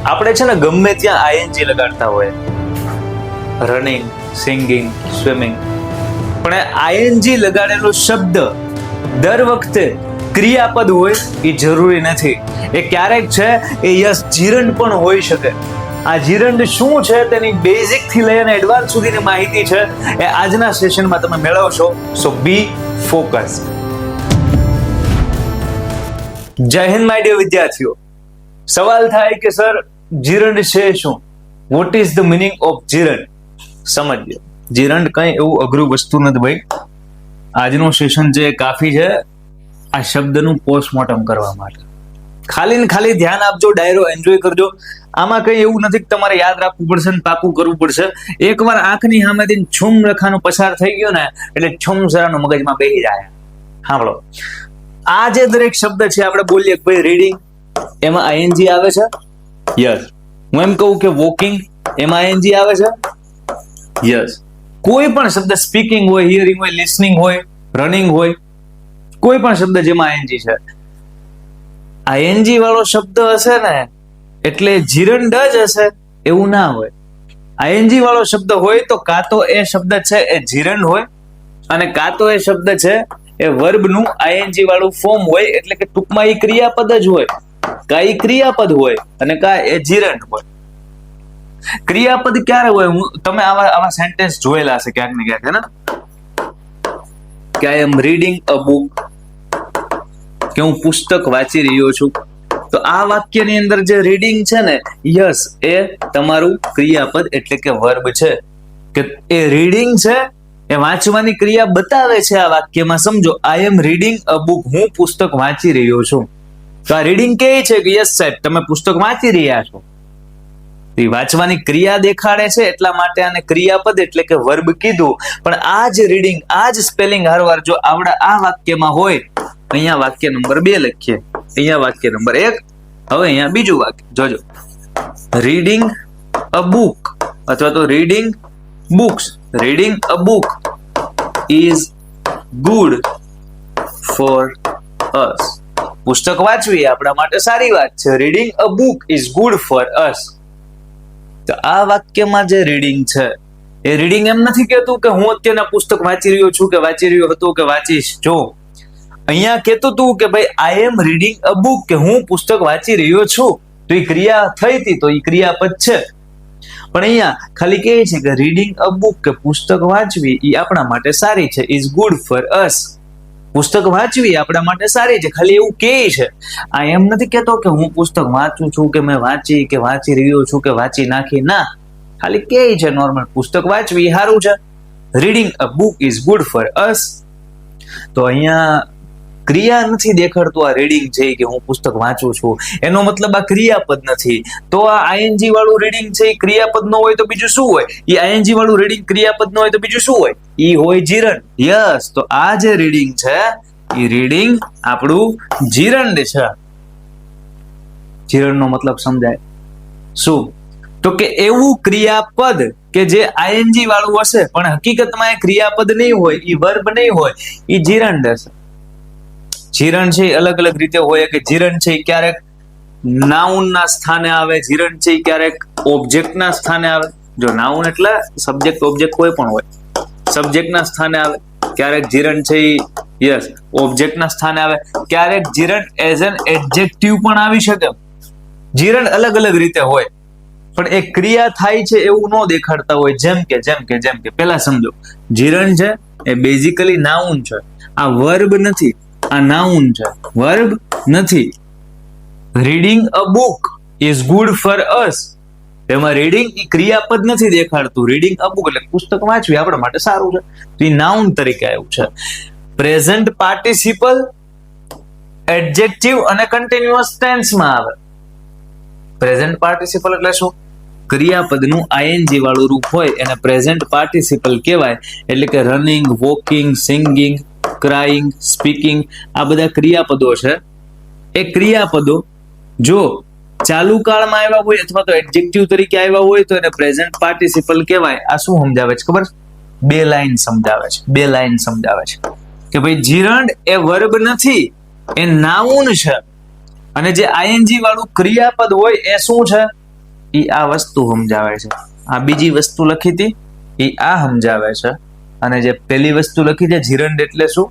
આપણે છે ને ગમે ત્યાં આઈએનજી લગાડતા હોય, રનિંગ, સિંગિંગ, સ્વિમિંગ, પણ આઈએનજી લગાડેલો શબ્દ દર વખતે ક્રિયાપદ હોય એ જરૂરી નથી. એ ક્યારેક છે એ યસ જીરંડ પણ હોઈ શકે. આ જીરંડ શું છે તેની બેઝિક થી લઈને એડવાન્સ સુધીની માહિતી છે એ આજના સેશનમાં તમે મેળવશો. સો બી ફોકસ. જય હિન્દ માય ડિયર વિદ્યાર્થીઓ. સવાલ થાય કે સર જીરંડ છે શું? What is the meaning of gerund? સમજીએ. જીરંડ કઈ એવું અઘરું વસ્તુ નથી ભાઈ. આજનું સેશન જે કાફી છે આ શબ્દનું પોસ્ટમોર્ટમ કરવા માટે. ખાલી ને ખાલી ધ્યાન આપજો, ડાયરો એન્જોય કરજો. આમાં કઈ એવું નથી કે તમારે યાદ રાખવું પડશે ને પાકું કરવું પડશે. એકવાર આંખની સામેથી છુમ લખાનું પસાર થઈ ગયો ને એટલે છુમ સરાનું મગજમાં બેસી જાય. સાંભળો, આ જે દરેક શબ્દ છે આપણે બોલીએ ભાઈ રીડિંગ, એમાં આઈએનજી આવે છે. યસ. હું એમ કહું કે વોકિંગ, એમાં આઈએનજી આવે છે. યસ. કોઈ પણ શબ્દ સ્પીકિંગ હોય, હિયરિંગ હોય, લિસનિંગ હોય, રનિંગ હોય, કોઈ પણ શબ્દ જેમાં આઈએનજી છે, આઈએનજી વાળો શબ્દ હશે ને એટલે જીરંડ જ હશે એવું ના હોય. આઈએનજી વાળો શબ્દ હોય તો કાં તો એ શબ્દ છે એ જીરંડ હોય અને કાં તો એ શબ્દ છે એ વર્બનું આઈએનજી વાળું ફોર્મ હોય, એટલે કે ટૂંકમાં એ ક્રિયાપદ જ હોય. કાં એ ક્રિયાપદ હોય અને કાં એ જીરંડ હોય. ક્રિયાપદ ક્યારે હોય? તમે આવા સેન્ટેન્સ જોયેલા હશે ક્યાંક ને ક્યાંક, હે ને? કે આઈ એમ રીડિંગ અ બુક, કે હું પુસ્તક વાંચી રહ્યો છું. તો આ વાક્યની અંદર જે રીડિંગ છે ને, યસ, એ તમારું ક્રિયાપદ એટલે કે વર્બ છે. કે એ રીડિંગ છે એ વાંચવાની ક્રિયા બતાવે છે આ વાક્યમાં. સમજો, આઈ એમ રીડિંગ અ બુક, હું પુસ્તક વાંચી રહ્યો છું. તો આ રીડિંગ કહે છે કે યસ સાહેબ તમે પુસ્તક વાંચી રહ્યા છો. વાંચવાની ક્રિયા દેખાડે છે એટલા માટે આને ક્રિયાપદ એટલે કે વર્બ કીધું. પણ આ જ રીડિંગ, આ જ સ્પેલિંગ હરવાર જો આવડે આ વાક્યમાં હોય, અહીંયા વાક્ય નંબર 2 લખીએ, અહીંયા વાક્ય નંબર 1, હવે અહીંયા બીજું વાક્ય જોજો. રીડિંગ અ બુક અથવા તો reading books. Reading a book is good for us. પુસ્તક વાંચવી આપણા માટે સારી વાત છે. Reading a book is good for us. તો આ વાક્યમાં જે રીડિંગ છે એ રીડિંગ એમ નથી કહેતું કે હું અત્યારના પુસ્તક વાંચી રહ્યો છું કે વાંચી રહ્યો હતો કે વાંચીશ. જો અહીંયા કહેતું તું કે ભાઈ આઈ એમ રીડિંગ અ બુક, કે હું પુસ્તક વાંચી રહ્યો છું. તો એ ક્રિયા થઈ હતી તો એ ક્રિયાપદ છે. પણ અહીંયા ખાલી કહે છે કે રીડિંગ અ બુક, કે પુસ્તક વાંચવી એ આપણા માટે સારી છે. Is good for us. પુસ્તક વાંચવી આપણા માટે સારી છે. ખાલી એવું કહે છે. આ એમ નથી કહેતો કે હું પુસ્તક વાંચું છું કે મેં વાંચી કે વાંચી રહ્યો છું કે વાંચી નાખી. ના, ખાલી કહે છે નોર્મલ પુસ્તક વાંચવી સારું છે. Reading a book is good for us. તો અહીંયા ક્રિયા નથી દેખાડતું આ રીડિંગ છે કે હું પુસ્તક વાંચું છું, એનો મતલબ આ ક્રિયાપદ નથી. તો આ આઈએનજી વાળું રીડિંગ છે એ ક્રિયાપદ નો હોય તો બીજું શું હોય? એ આઈએનજી વાળું રીડિંગ ક્રિયાપદ નો હોય તો બીજું શું હોય? એ હોય જીરંડ. યસ. તો આ જે રીડિંગ છે એ રીડિંગ આપણું જીરંડ છે. જીરંડ નો મતલબ સમજાય શું? તો કે એવું ક્રિયાપદ કે જે આઈએનજી વાળું હશે પણ હકીકતમાં એ ક્રિયાપદ નહીં હોય, એ વર્બ નહીં હોય, એ જીરંડ હશે. જીરંડ છે અલગ અલગ રીતે હોય. કે જીરંડ છે ક્યારેક નાઉન ના સ્થાને આવે, જીરંડ છે ક્યારેક ઓબ્જેક્ટ ના સ્થાને આવે. જો નાઉન એટલે સબ્જેક્ટ ઓબ્જેક્ટ કોઈ પણ હોય, સબ્જેક્ટ ના સ્થાને આવે. ક્યારેક જીરંડ છે યસ ઓબ્જેક્ટ ના સ્થાને આવે. ક્યારેક જીરંડ એઝ એન એડજેક્ટિવ પણ આવી શકે. જીરંડ અલગ અલગ રીતે હોય પણ એ ક્રિયા થાય છે એવું ન દેખાડતા હોય. જેમ કે પેલા સમજો, જીરંડ છે એ બેઝિકલી નાઉન છે. આ વર્બ નથી, આ નાઉન છે, વર્બ નથી. Reading a book is good for us, એમાં રીડિંગ એ ક્રિયાપદ નથી દેખાડતું. રીડિંગ અ બુક એટલે પુસ્તક વાંચવી આપણા માટે સારું છે, તો એ નાઉન તરીકે આવ્યું છે. પ્રેઝન્ટ પાર્ટિસિપલ, એડજેક્ટિવ અને કન્ટિન્યુઅસ ટેન્સમાં આવે. પ્રેઝન્ટ પાર્ટિસિપલ એટલે શું? ક્રિયાપદનું આઈએનજી વાળું રૂપ હોય એને પ્રેઝન્ટ પાર્ટિસિપલ કહેવાય. એટલે કે running, walking, singing, crying, speaking, આ બધા ક્રિયાપદો છે. એ ક્રિયાપદો જો ચાલુ કાળમાં આવ્યા હોય અથવા તો એડજેક્ટિવ તરીકે આવ્યા હોય તો એને પ્રેઝન્ટ પાર્ટિસિપલ કહેવાય. આ શું સમજાવે છે ખબર? 2 લાઈન સમજાવે છે. 2 લાઈન સમજાવે છે કે ભાઈ જીરંડ એ વર્બ નથી, એ નાઉન છે. અને જે આઈએનજી વાળું ક્રિયાપદ હોય એ શું છે? એ આ વસ્તુ સમજાવે છે, આ બીજી વસ્તુ લખી હતી એ આ સમજાવે છે, અને જે પેલી વસ્તુ લખી છે જીરંડ એટલે શું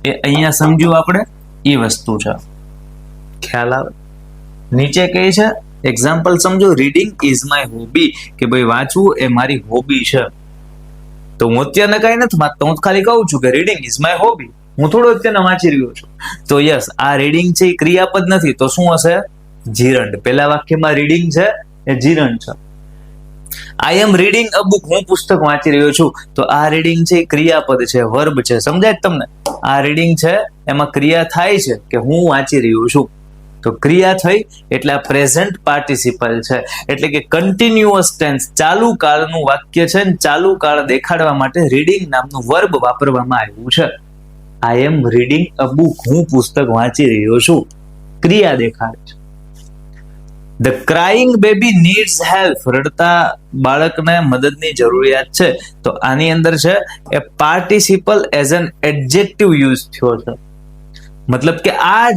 એ અહીંયા સમજ્યું આપણે, એ વસ્તુ છે. ખ્યાલ આવે? નીચે કહે છે એક્ઝામ્પલ સમજો, રીડિંગ ઇઝ માય હોબી, કે ભાઈ વાંચવું એ મારી હોબી છે. તો હું અત્યારે કઈ નથી વાંચતો, હું ખાલી કહું છું કે રીડિંગ ઇઝ માય હોબી, હું થોડો અત્યારે વાંચી રહ્યો છું. તો યસ, આ રીડિંગ છે એ ક્રિયાપદ નથી, તો શું હશે? જીરંડ. પેલા વાક્યમાં રીડિંગ છે એ જીરંડ છે. આઈ એમ રીડિંગ અ બુક, હું પુસ્તક વાંચી રહ્યો છું, તો આ રીડિંગ છે એ ક્રિયાપદ છે, વર્બ છે. સમજાય તમને? આ રીડિંગ છે એમાં ક્રિયા થાય છે કે હું વાંચી રહ્યો છું, તો ક્રિયા થઈ એટલે આ પ્રેઝન્ટ પાર્ટિસિપલ છે, એટલે કે કન્ટિન્યુઅસ ટેન્સ, ચાલુ કાળનું વાક્ય છે, ને ચાલુ કાળ દેખાડવા માટે રીડિંગ નામનું વર્બ વાપરવામાં આવ્યું છે. આઈ એમ રીડિંગ અ બુક, હું પુસ્તક વાંચી રહ્યો છું, ક્રિયા દેખાડે છે. The crying baby needs help, રડતા બાળકને મદદની જરૂરિયાત છે, તો આની અંદર છે એ participle as an adjective use થયો છે. મતલબ કે આ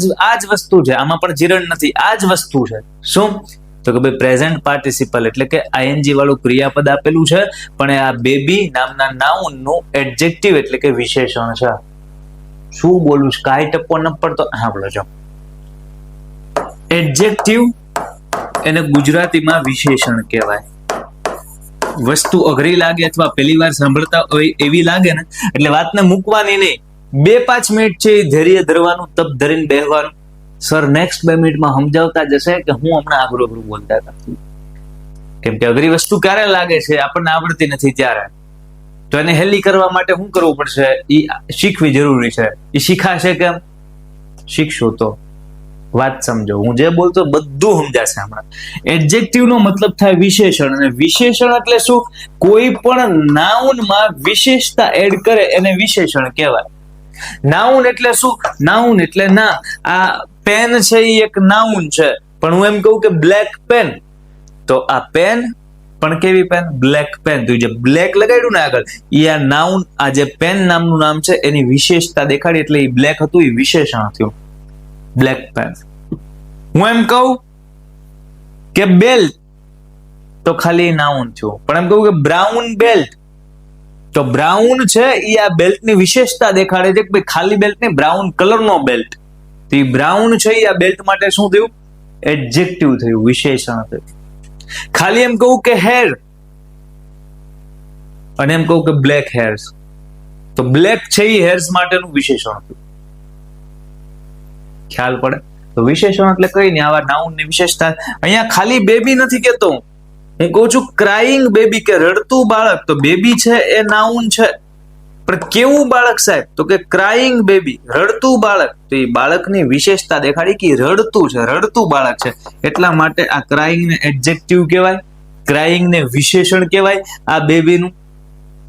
જ વસ્તુ છે, આમાં પણ જીરંડ નથી, આ જ વસ્તુ છે. શું? તો કે ભાઈ પ્રેઝન્ટ પાર્ટિસિપલ એટલે કે આઈએનજી વાળું ક્રિયાપદ આપેલું છે, પણ આ બેબી નામના નાઉન નું એડજેક્ટિવ એટલે કે વિશેષણ છે. શું બોલું છું? કાંઈ ટપ્પો ન પડતો સાંભળો છો. એડજેક્ટિવ એને ગુજરાતીમાં વિશેષણ કહેવાય. વસ્તુ અઘરી લાગે અથવા પહેલી વાર સાંભળતા હોય એવી લાગે ને, એટલે વાતને મૂકવાની નહીં, 2-5 મિનિટ છે ધૈર્ય ધરવાનું, તપ ધરીને બેહવાનું. સર નેક્સ્ટ 2 મિનિટમાં સમજાવતા જશે કે હું હમણાં આઘરું બોલતા હતા. કેમ કે અઘરી વસ્તુ ક્યારે લાગે છે? આપણને આવડતી નથી ત્યારે. તો એને હેલી કરવા માટે શું કરવું પડશે? એ શીખવી જરૂરી છે. એ શીખાશે કેમ? શીખશું તો. વાત સમજો, હું જે બોલતો બધું સમજાશે હમણાં. એડજેક્ટિવ નો મતલબ થાય વિશેષણ, અને વિશેષણ એટલે શું? કોઈ પણ નાઉનમાં વિશેષતા એડ કરે એને વિશેષણ કહેવાય. નાઉન એટલે શું? નાઉન એટલે નામ. આ પેન છે એ એક નાઉન છે, પણ હું એમ કહું કે બ્લેક પેન, તો આ પેન પણ કેવી પેન? Black pen. તો જે બ્લેક લગાડ્યું ને આગળ, એ આ નાઉન, આ જે પેન નામનું નામ છે એની વિશેષતા દેખાડી, એટલે એ બ્લેક હતું, એ વિશેષણ થયું, બ્લેક પેન. હું એમ કહું કે બેલ્ટ, તો ખાલી નાઉન થયું. પણ એમ કહું કે બ્રાઉન બેલ્ટ, તો બ્રાઉન છે એ આ બેલ્ટની વિશેષતા દેખાડે છે કે ભાઈ ખાલી બેલ્ટ નહીં, બ્રાઉન કલરનો બેલ્ટ. તો એ બ્રાઉન છે એ આ બેલ્ટ માટે શું થયું? એડજેક્ટિવ થયું, વિશેષણ થયું. ખાલી એમ કહું કે હેર, અને એમ કહું કે બ્લેક હેર્સ, તો બ્લેક છે એ હેર્સ માટેનું વિશેષણ થયું. ખ્યાલ પડે? તો વિશેષણ એટલે કઈ નહીં, આવા નાઉન ની વિશેષતા. અહીંયા ખાલી બેબી નથી કેતો, હું કહું છું ક્રાઇંગ બેબી, કે રડતું બાળક. તો બેબી છે એ નાઉન છે, પણ કેવું બાળક સાહેબ? તો કે ક્રાઇંગ બેબી, રડતું બાળક. તો એ બાળકની વિશેષતા દેખાડી કે રડતું છે, રડતું બાળક છે, એટલા માટે આ ક્રાઇંગ ને એડજેક્ટિવ કહેવાય, ક્રાઇંગ ને વિશેષણ કહેવાય આ બેબીનું.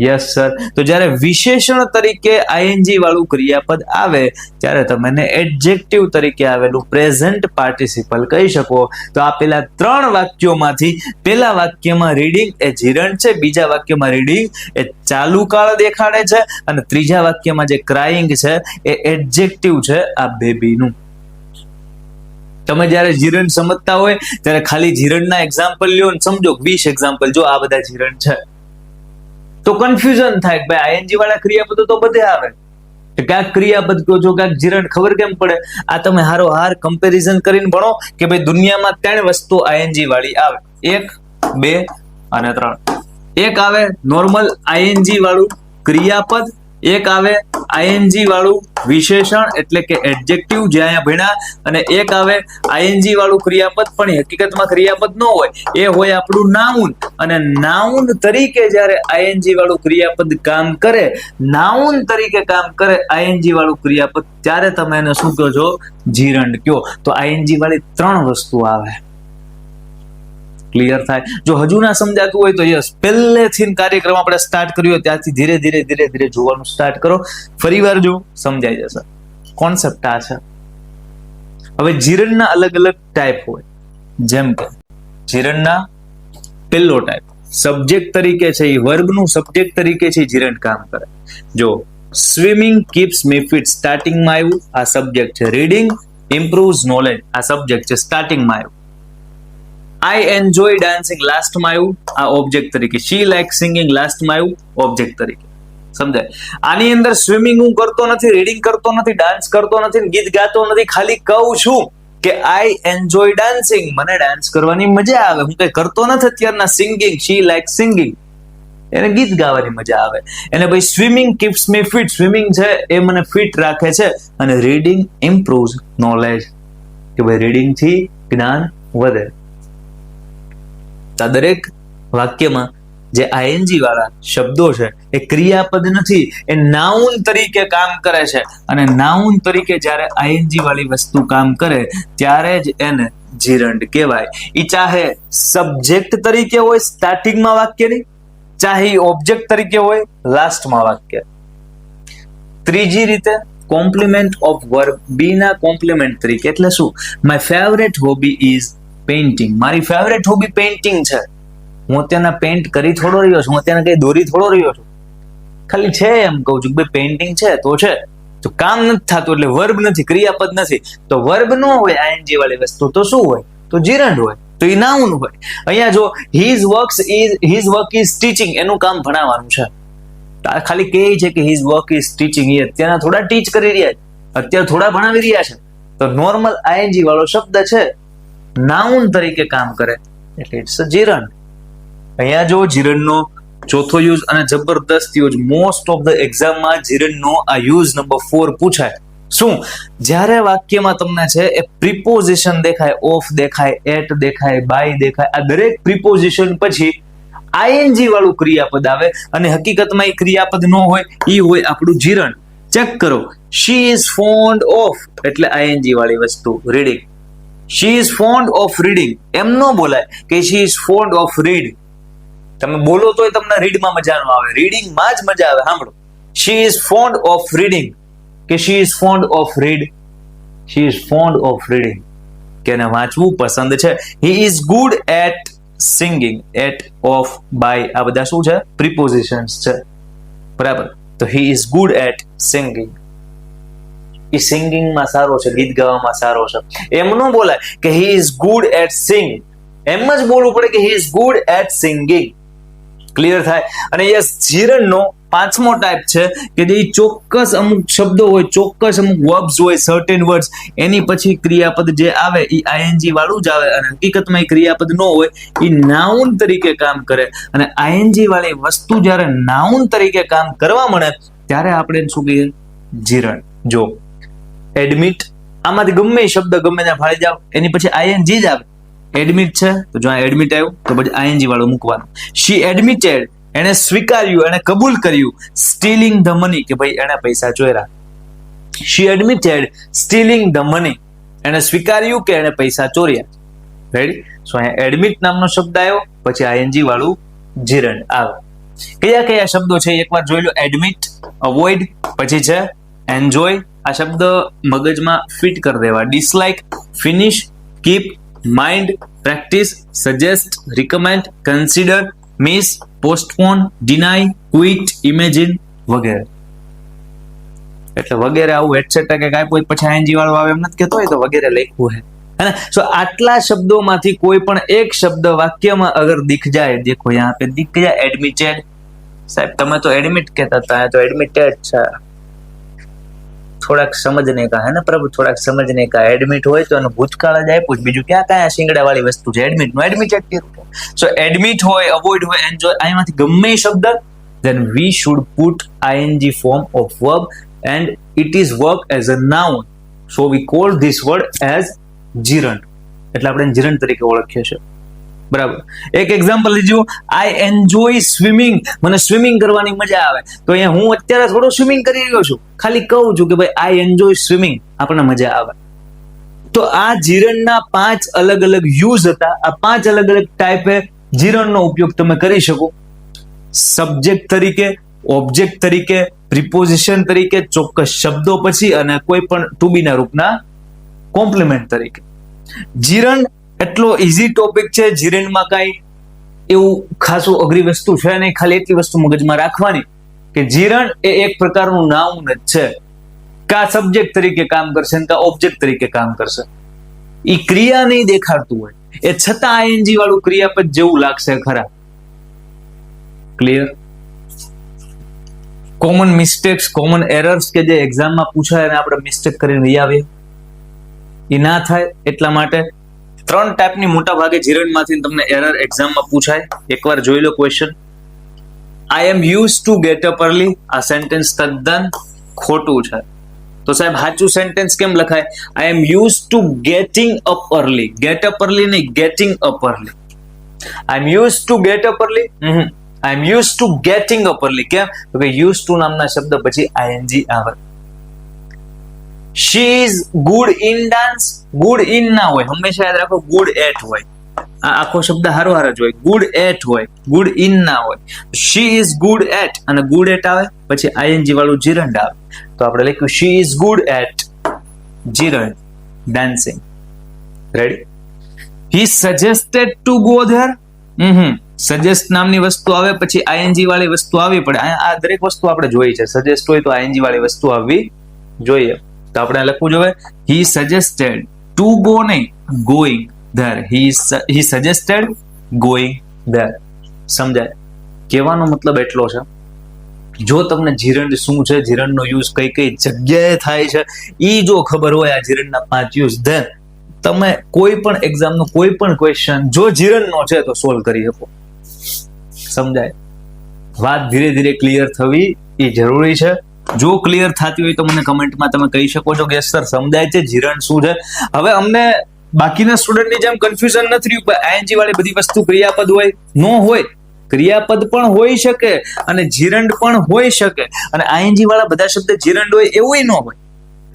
Yes sir. તો જ્યારે વિશેષણ તરીકે આઈએનજી વાળું ક્રિયાપદ આવે ત્યારે તમે એને એડજેક્ટિવ તરીકે આવેલું પ્રેઝન્ટ પાર્ટિસિપલ કહી શકો. તો આ પેલા 3 વાક્યોમાંથી પેલા વાક્યમાં રીડિંગ એ જીરંડ છે, બીજા વાક્યમાં રીડિંગ એ ચાલુ કાળ દેખાડે છે, અને ત્રીજા વાક્યમાં જે ક્રાઇંગ છે એ એડજેક્ટિવ છે આ બેબીનું. તમે જ્યારે જીરંડ સમજતા હોય ત્યારે ખાલી જીરંડના એક્ઝામ્પલ લ્યો ને સમજો, 20 એક્ઝામ્પલ જો આ બધા જીરંડ છે, તો કન્ફ્યુઝન થાય કે ભાઈ આઈએનજી વાળા ક્રિયાપદો તો બધે આવે, ક્યાંક ક્રિયાપદ કહો છો, ક્યાંક જીરંડ, ખબર કેમ પડે? આ તમે હારો હાર કમ્પેરિઝન કરીને ભણો કે ભાઈ દુનિયામાં 3 વસ્તુ આઈએનજી વાળી આવે, 1, 2 અને 3. એક આવે નોર્મલ આઈએનજી વાળું ક્રિયાપદ, એક આવે આઈએનજી વાળું વિશેષણ એટલે કે એડજેક્ટિવ જે અહીંયા ભણ્યા, અને એક આવે આઈએનજી વાળું ક્રિયાપદ પણ હકીકતમાં ક્રિયાપદ ન હોય, એ હોય આપણું નાઉન. અને નાઉન તરીકે જ્યારે આઈએનજી વાળું ક્રિયાપદ કામ કરે, નાઉન તરીકે કામ કરે આઈએનજી વાળું ક્રિયાપદ, ત્યારે તમે એને શું કહો છો? જીરંડ કયો. તો આઈએનજી વાળી 3 વસ્તુ આવે. ક્લિયર થાય? જો હજુ ના સમજાતું હોય તો યસ, પહેલેથી કાર્યક્રમ આપણે સ્ટાર્ટ કર્યો ત્યાંથી ધીરે ધીરે જોવાનું સ્ટાર્ટ કરો, ફરીવાર જો સમજાઈ જશે. કોન્સેપ્ટ આ છે. હવે જીરંડના અલગ અલગ ટાઈપ હોય, જેમ કે જીરંડના પહેલો ટાઈપ સબ્જેક્ટ તરીકે છે, એ વર્બનું સબ્જેક્ટ તરીકે છે જીરંડ કામ કરે. જો સ્વિમિંગ કીપ્સ મી ફિટ, સ્ટાર્ટિંગમાં આવ્યું, આ સબ્જેક્ટ છે. રીડિંગ ઇમ્પ્રુવ્સ નોલેજ, આ સબ્જેક્ટ છે, સ્ટાર્ટિંગમાં આવ્યું. આઈ એન્જોય ડાન્સિંગ લાસ્ટમાં આવ્યું આ ઓબ્જેક્ટ તરીકે, શી લાઈક સિંગિંગ લાસ્ટમાં આવ્યું ઓબ્જેક્ટ તરીકે. સમજાય? આની અંદર સ્વિમિંગ હું કરતો નથી, રીડિંગ કરતો નથી, ડાન્સ કરતો નથી, ગીત ગાતો નથી, ખાલી કહું છું કે આઈ એન્જોય ડાન્સિંગ, મને ડાન્સ કરવાની મજા આવે. હું કઈ કરતો નથી અત્યારના. સિંગિંગ, શી લાઈક સિંગિંગ, એને ગીત ગાવાની મજા આવે. એને ભાઈ સ્વિમિંગ કીપ્સ મી ફિટ, સ્વિમિંગ છે એ મને ફિટ રાખે છે. અને રીડિંગ ઇમ્પ્રુવ્સ નોલેજ, કે ભાઈ રીડિંગ થી જ્ઞાન વધે. આ દરેક વાક્યમાં જે આઈએનજી વાળા શબ્દો છે એ ક્રિયાપદ નથી, એ નાઉન તરીકે કામ કરે છે. અને નાઉન તરીકે જ્યારે આઈએનજી વાળી વસ્તુ કામ કરે ત્યારે જ એને જીરંડ કહેવાય. એ ચાહે સબ્જેક્ટ તરીકે હોય સ્ટાર્ટિંગમાં વાક્યની, ચાહે ઓબ્જેક્ટ તરીકે હોય લાસ્ટમાં વાક્ય. ત્રીજી રીતે કોમ્પ્લિમેન્ટ ઓફ વર્બ, બી ના કોમ્પ્લિમેન્ટ તરીકે. એટલે શું? My favourite hobby is painting. મારી ફેવરેટ હોબી પેઇન્ટિંગ છે. હું અત્યારના પેઇન્ટ કરી થોડો રહ્યો છું, હું અત્યારના કઈ દોરી થોડો રહ્યો છું, ખાલી છે એમ કહું છું કે ભાઈ પેઇન્ટિંગ છે તો છે. તો કામ નથી થતું એટલે વર્બ નથી, ક્રિયાપદ નથી. તો વર્બ ન હોય આઈએનજી વાળી વસ્તુ તો શું હોય? તો જીરંડ હોય, તો એ નાઉન હોય. અહીંયા જો હિઝ વર્ક ઇઝ ટીચિંગ, એનું કામ ભણાવવાનું છે. ખાલી કહે છે કે હિઝ વર્ક ઇઝ ટીચિંગ, એ અત્યારના થોડા ટીચ કરી રહ્યા છે, અત્યારે થોડા ભણાવી રહ્યા છે. તો નોર્મલ આઈએનજી વાળો શબ્દ છે, નાઉન તરીકે કામ કરે એટલે ઇટ્સ અ જીરંડ. અહીંયા જો જીરંડનો ચોથો યુઝ અને જબરદસ્ત યુઝ, મોસ્ટ ઓફ ધ એક્ઝામમાં જીરંડનો આ યુઝ નંબર 4 પૂછાય. શું? જ્યારે વાક્યમાં તમને છે એ પ્રિપોઝિશન દેખાય, ઓફ દેખાય, એટ દેખાય, બાય દેખાય, આ દરેક પ્રિપોઝિશન પછી આઈએનજી વાળું ક્રિયાપદ આવે અને હકીકતમાં એ ક્રિયાપદ ન હોય, એ હોય આપણું જીરંડ. ચેક કરો, શી ઇઝ ફોન્ડ ઓફ એટલે આઈએનજી વાળી વસ્તુ reading. She is fond of reading, એમ ન બોલાય કે she is fond of read. તમે બોલો તોય તમને રીડમાં મજા ન આવે, રીડિંગમાં જ મજા આવે. સાંભળો, she is fond of reading કે she is fond of read. She is fond of reading, કે એને વાંચવું પસંદ છે. He is good at singing, at, of, by, આ બધા શું છે? પ્રિપોઝિશન્સ છે. બરાબર? તો he is good at singing, એ સિંગિંગમાં સારો છે, ગીત ગાવામાં સારો છે. એમ ન બોલાય કે he is good at sing, એમ જ બોલવું પડે કે he is good at singing. Clear થાય? અને યસ, જીરંડનો પાંચમો ટાઈપ છે કે જે ચોક્કસ અમુક શબ્દો હોય, ચોક્કસ અમુક વર્બ્સ હોય, સર્ટેન વર્ડ્સ, એની પછી ક્રિયાપદ જે આવે એ આઈએનજી વાળું જ આવે. અને હકીકતમાં એ ક્રિયાપદ ન હોય, એ નાઉન તરીકે કામ કરે. અને આઈએનજી વાળી વસ્તુ જ્યારે નાઉન તરીકે કામ કરવા મળે ત્યારે આપણે શું કહીએ? જીરંડ. જો એડમિટ, આમાંથી ગમે એ શબ્દ ગમે ત્યાં ફાળી જાવ, એની પછી આઈએનજી જ આવે. એડમિટ છે તો જો આ એડમિટ આવ્યું તો પછી આઈએનજી વાળું મૂકવાનું. શી એડમિટેડ, એને સ્વીકાર્યું, એને કબૂલ કર્યું. સ્ટીલિંગ ધ મની, કે ભાઈ એને પૈસા ચોર્યા. શી એડમિટેડ સ્ટીલિંગ ધ મની, એને સ્વીકાર્યું કે એને પૈસા ચોર્યા. રેડી? સો અહીંયા એડમિટ નામનો શબ્દ આવ્યો, પછી આઈએનજી વાળું જીરંડ આવે. કયા કયા શબ્દો છે એકવાર જોઈ લો. એડમિટ, અવોઇડ, પછી છે એન્જોય, આ શબ્દ મગજમાં ફિટ કરી દેવા. Dislike, finish, keep, mind, practice, suggest, recommend, consider, miss, postpone, deny, quit, imagine વગેરે. એટલે વગેરે આવું એટસેટ્રા કે કાંઈ કોઈ પછી આઈએનજી વાળો આવે એમ નથી કહેતો હોય તો વગેરે લખ્યું है ना. સો આટલા શબ્દોમાંથી કોઈ પણ એક શબ્દ વાક્યમાં અગર दिख जाए, देखो यहाँ पे दिख गया एडमिटेड. साहब તમે તો એડમિટ કહેતા હતા, તો એડમિટેડ છે. થોડાક સમજને કા હે ને પ્રભુ, થોડાક સમજને કા. એડમિટ હોય તો એનું ભૂતકાળ જ આપ્યું, બીજું ક્યાં કાંઈ શિંગડા વાળી વસ્તુ છે. એડમિટ નું એડમિટેડ કર્યું. સો એડમિટ હોય, અવોઇડ હોય, એન્જોય, અહીંમાંથી ગમે શબ્દ, then we should put ing form of verb and it is work as a noun, so we call this word as જીરંડ. એટલે આપણે જીરંડ તરીકે ઓળખીએ છીએ. બરાબર? એક એક્ઝામ્પલ લીજો. આઈ એન્જોય સ્વિમિંગ, મને સ્વિમિંગ કરવાની મજા આવે. તો અહીંયા હું અત્યારે થોડો સ્વિમિંગ કરી રહ્યો છું, ખાલી કહું છું કે ભાઈ આઈ એન્જોય સ્વિમિંગ, આપણને મજા આવે. તો આ જીરંડના 5 અલગ અલગ યુઝ હતા. આ 5 અલગ અલગ ટાઈપે જીરંડનો ઉપયોગ તમે કરી શકો. સબ્જેક્ટ તરીકે, ઓબ્જેક્ટ તરીકે, પ્રિપોઝિશન તરીકે, ચોક્કસ શબ્દો પછી, અને કોઈ પણ ટુ બી ના રૂપના કોમ્પ્લિમેન્ટ તરીકે. જીરંડ એટલો ઈઝી ટોપિક છે. જીરંડમાં કાંઈ એવું ખાસું અઘરી વસ્તુ છે નહીં. ખાલી એટલી વસ્તુ મગજમાં રાખવાની કે જીરંડ એ એક પ્રકારનું નાઉન જ છે. કા સબ્જેક્ટ તરીકે કામ કરશે, કા ઓબ્જેક્ટ તરીકે કામ કરશે. એ ક્રિયા નહીં દેખાડતું હોય, એ છતાં આઈએનજી વાળું ક્રિયાપદ જેવું લાગશે ખરા. Clear? Common mistakes, common errors કે જે એક્ઝામમાં પૂછાય અને આપણે મિસ્ટેક કરીને લઈ આવીએ એ ના થાય એટલા માટે 3 ટાઈપની મોટા ભાગે જીરણમાંથી તમને એરર એક્ઝામમાં પૂછાય. એકવાર જોઈ લો question. I am use to get up early. આ સેન્ટેન્સ તદ્દન ખોટું છે. તો સાહેબ સાચું સેન્ટેન્સ કેમ લખાય? I am use to getting up early. Get up early નહીં, getting up early. I am use to get up early. I am use to getting up early. કેમ? તો કે યુઝ ટુ નામના શબ્દ પછી આઈએનજી આવે. She is good in dance. Good in ના હોય, હંમેશા યાદ રાખો ગુડ એટ હોય. આ આખો શબ્દ હારો હાર જ હોય. ગુડ એટ હોય, ગુડ ઇન ના હોય. શી ઇઝ ગુડ એટ અને ગુડ એટ આવે પછી આઈએનજી વાળું જીરંડ આવે. તો આપણે લખ્યું she is good at gerund dancing. Ready? He suggested to go there. Suggest નામની વસ્તુ આવે પછી આઈએનજી વાળી વસ્તુ આવવી પડે. આ દરેક વસ્તુ આપણે જોઈ છે. સજેસ્ટ હોય તો આઈએનજી વાળી વસ્તુ આવવી જોઈએ. તો આપણે લખવું જોઈએ હી સજેસ્ટેડ ટુ ગો નહીં, going there. He suggested going there. સમજાય? કહેવાનો મતલબ એટલો છે, જો તમને જીરંડ શું છે, જીરંડનો યુઝ કઈ કઈ જગ્યાએ થાય છે, ઈ જો ખબર હોય, આ જીરંડના 5 યુઝ, ધેન તમે કોઈ પણ એક્ઝામનો કોઈ પણ ક્વેશ્ચન જો જીરંડનો છે તો સોલ્વ કરી શકો. સમજાય? વાત ધીરે ધીરે ક્લિયર થવી એ જરૂરી છે. જો ક્લિયર થતી હોય તો મને કમેન્ટમાં તમે કહી શકો છો કે સર સમજાય છે જીરંડ શું છે. હવે અમને બાકીના સ્ટુડન્ટની જેમ કન્ફ્યુઝન નથી રહ્યું. આઈએનજી વાળી બધી વસ્તુ ક્રિયાપદ હોય, નો હોય. ક્રિયાપદ પણ હોઈ શકે અને જીરંડ પણ હોઈ શકે. અને આઈએનજી વાળા બધા શબ્દ જીરંડ હોય એવું ન હોય.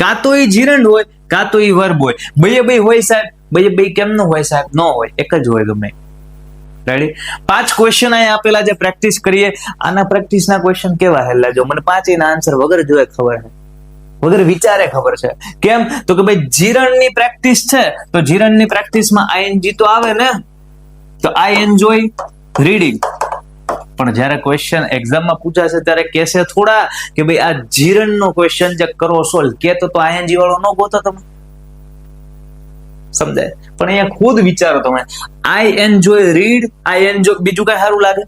કાં તો એ જીરંડ હોય, કાં તો એ વર્બ હોય. બે હોય સાહેબ. બે કેમ ન હોય સાહેબ? ન હોય, એક જ હોય ગમે. રેડી? 5 ક્વેશ્ચન અહીંયા આપેલા છે, પ્રેક્ટિસ કરીએ. આના પ્રેક્ટિસના ક્વેશ્ચન કેવા હેલા જો મને 5 ના આન્સર વગર જોયે ખબર છે, વગર વિચારે ખબર છે. કેમ? તો કે ભાઈ જીરણની પ્રેક્ટિસ છે તો જીરણની પ્રેક્ટિસમાં આઈએનજી તો આવે ને. તો આઈ એન્જોય રીડિંગ. પણ જ્યારે ક્વેશ્ચન એક્ઝામમાં પૂછાશે ત્યારે કહેશે થોડા કે ભાઈ આ જીરણનો ક્વેશ્ચન જે કરો સોલ્વ, કે તો આઈએનજી વાળો ન ગોતો તમે. સમજાય? પણ અહીંયા ખુદ વિચારો તમે. I enjoy read, I enjoy, બીજું કઈ સારું લાગે?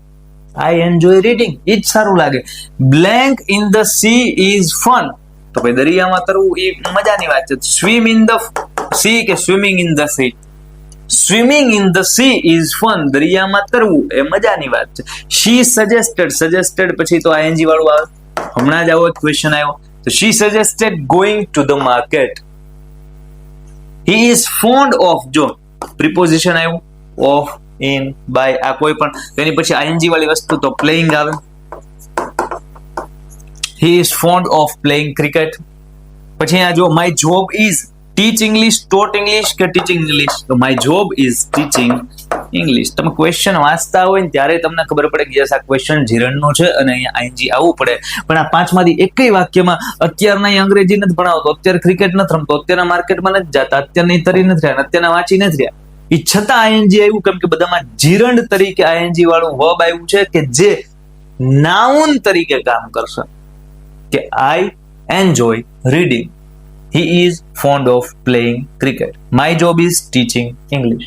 આઈ એન્જોય રીડિંગ, એ જ સારું લાગે. Blank in the she is fun. તો ભાઈ દરિયામાં તરવું એ મજાની વાત છે. સ્વિમ ઇન ધ સી કે swimming in the sea? Swimming in the she is fun. દરિયામાં તરવું એ મજાની વાત છે. શી સજેસ્ટેડ, સજેસ્ટેડ પછી તો આઈએનજી વાળું આવે. હમણાં જ આવો ક્વેશ્ચન આવ્યો. તો she suggested going to the market. He is fond of, જો પ્રિપોઝિશન આવ્યું, of, in, by, આ કોઈ પણ તેની પછી આઈએનજી વાળી વસ્તુ તો પ્લેઇંગ આવે. He is fond of playing cricket. પછી અહીંયા જો my job is teach English, taught English કે teaching English. તો my job is teaching English. તમે ક્વેશ્ચન વાંચતા હોય ને ત્યારે તમને ખબર પડે કે યસ આ ક્વેશ્ચન જીરણનો છે અને અહીંયા આઈએનજી આવવું પડે. પણ આ 5 માંથી એકય વાક્યમાં અત્યારના અંગ્રેજી નથી ભણાવતો, અત્યારે ક્રિકેટ નથી રમતો, અત્યારના માર્કેટમાં નથી જતા, અત્યારની તરી નથી રહ્યા, અત્યારના વાંચી નથી રહ્યા, એ છતાં આઈએનજી આવ્યું. કેમ કે બધામાં જીરંડ તરીકે આઈએનજી વાળું વર્બ આવ્યું છે કે જે નાઉન તરીકે કામ કરશે. કે I enjoy reading. He is fond of playing cricket. My job is teaching English.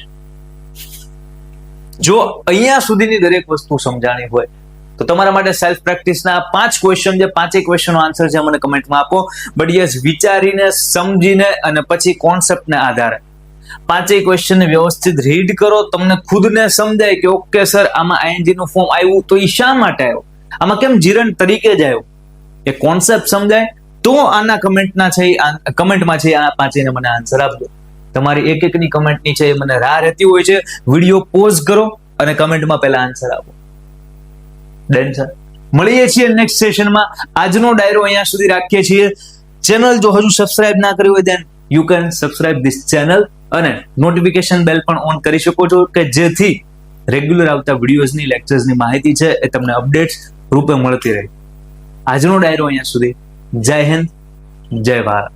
જો અહીંયા સુધીની દરેક વસ્તુ સમજાણી હોય તો તમારા માટે સેલ્ફ પ્રેક્ટિસના 5 ક્વેશ્ચન છે, 5 ક્વેશ્ચનનો આન્સર છે મને કમેન્ટમાં આપો. બટ યસ વિચારીને, સમજીને અને પછી કોન્સેપ્ટને આધારે 5 ક્વેશ્ચનને વ્યવસ્થિત રીડ કરો. તમને ખુદને સમજાય કે ઓકે સર આમાં આઈએનજી નું ફોર્મ આવ્યું તો એ શા માટે આવ્યું, આમાં કેમ જીરંડ તરીકે જ આવ્યું, એ કોન્સેપ્ટ સમજાય તો આના કમેન્ટમાં છે આ 5 મને આન્સર આપજો. તમારી એકની કમેન્ટની છે મને રાહ રહેતી હોય છે. વિડીયો પોઝ કરો અને કમેન્ટમાં પહેલા આન્સર આપો. Done sir? મળીએ છીએ નેક્સ્ટ સેશનમાં. આજનો ડાયરો અહીંયા સુધી રાખીએ છીએ. ચેનલ જો હજુ સબસ્ક્રાઇબ ના કરી હોય then you can subscribe this channel અને નોટિફિકેશન બેલ પણ ઓન કરી શકો છો કે જેથી રેગ્યુલર આવતા વિડીયોઝની, લેક્ચર્સની માહિતી છે એ તમને અપડેટ્સ રૂપે મળતી રહે. આજનો ડાયરો અહીંયા સુધી. જય હિન્દ, જય ભારત.